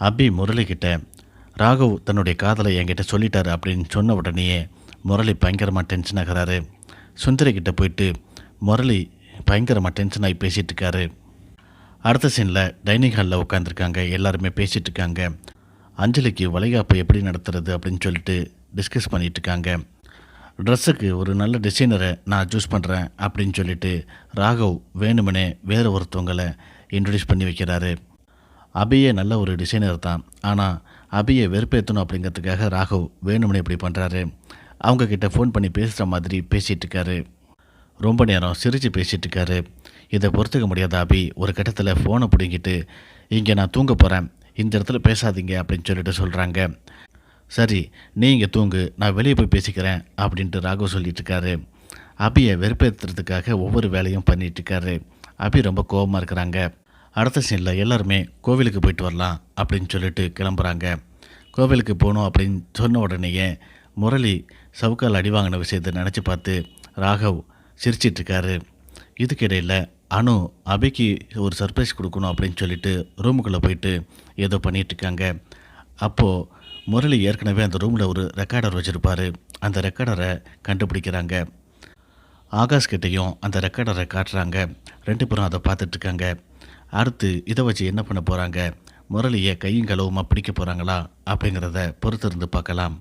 அபி முரளிக்கிட்ட ராகவ் தன்னுடைய காதலை என்கிட்ட சொல்லிட்டாரு அப்படின்னு சொன்ன உடனேயே முரளி பயங்கரமாக டென்ஷன் ஆகிறாரு. சுந்தரி கிட்ட போயிட்டு முரளி பயங்கரமாக டென்ஷன் ஆகி பேசிகிட்டு இருக்காரு. அடுத்த சீனில் டைனிங் ஹாலில் உட்காந்துருக்காங்க. எல்லாருமே பேசிகிட்டு இருக்காங்க. அஞ்சலிக்கு வளைகாப்பை எப்படி நடத்துறது அப்படின்னு சொல்லிட்டு டிஸ்கஸ் பண்ணிகிட்டு இருக்காங்க. ட்ரெஸ்ஸுக்கு ஒரு நல்ல டிசைனரை நான் சூஸ் பண்ணுறேன் அப்படின்னு சொல்லிட்டு ராகவ் வேணுமனே வேறு ஒருத்தவங்களை இன்ட்ரடியூஸ் பண்ணி வைக்கிறாரு. அபியே நல்ல ஒரு டிசைனர் தான், ஆனால் அபியை வெறுப்பேற்றணும் அப்படிங்கிறதுக்காக ராகவ் வேணுமனே இப்படி பண்ணுறாரு. அவங்கக்கிட்ட ஃபோன் பண்ணி பேசுகிற மாதிரி பேசிகிட்டு இருக்காரு. ரொம்ப நேரம் சிரித்து பேசிகிட்டு இருக்காரு. இதை பொறுத்துக்க முடியாத அபி ஒரு கட்டத்தில் ஃபோனை பிடிங்கிட்டு இங்கே நான் தூங்க போகிறேன், இந்த இடத்துல பேசாதீங்க அப்படின்னு சொல்லிட்டு சொல்கிறாங்க. சரி நீ இங்கே தூங்கு, நான் வெளியே போய் பேசிக்கிறேன் அப்படின்ட்டு ராகவ் சொல்லிட்டுருக்காரு. அபியை வெறுப்பேற்றுறதுக்காக ஒவ்வொரு வேலையும் பண்ணிகிட்ருக்காரு. அபி ரொம்ப கோபமாக இருக்கிறாங்க. அடுத்த சீனில் எல்லாருமே கோவிலுக்கு போயிட்டு வரலாம் அப்படின்னு சொல்லிட்டு கிளம்புறாங்க. கோவிலுக்கு போகணும் அப்படின்னு சொன்ன உடனேயே முரளி சவுக்கால் அடி வாங்கின விஷயத்தை நினச்சி பார்த்து ராகவ் சிரிச்சிட்ருக்காரு. இதுக்கிடையில் அனு அபிக்கு ஒரு சர்ப்ரைஸ் கொடுக்கணும் அப்படின்னு சொல்லிட்டு ரூமுக்குள்ளே போயிட்டு ஏதோ பண்ணிகிட்ருக்காங்க. அப்போது முரளி ஏற்கனவே அந்த ரூமில் ஒரு ரெக்கார்டர் வச்சுருப்பார். அந்த ரெக்கார்டரை கண்டுபிடிக்கிறாங்க. ஆகாஷ் கிட்டேயும் அந்த ரெக்கார்டரை காட்டுறாங்க. 2 பேரும் அதை பார்த்துட்ருக்காங்க. அடுத்து இதை வச்சு என்ன பண்ண போகிறாங்க, முரளியை கையும் களவுமா பிடிக்க போகிறாங்களா அப்படிங்கிறத பொறுத்திருந்து பார்க்கலாம்.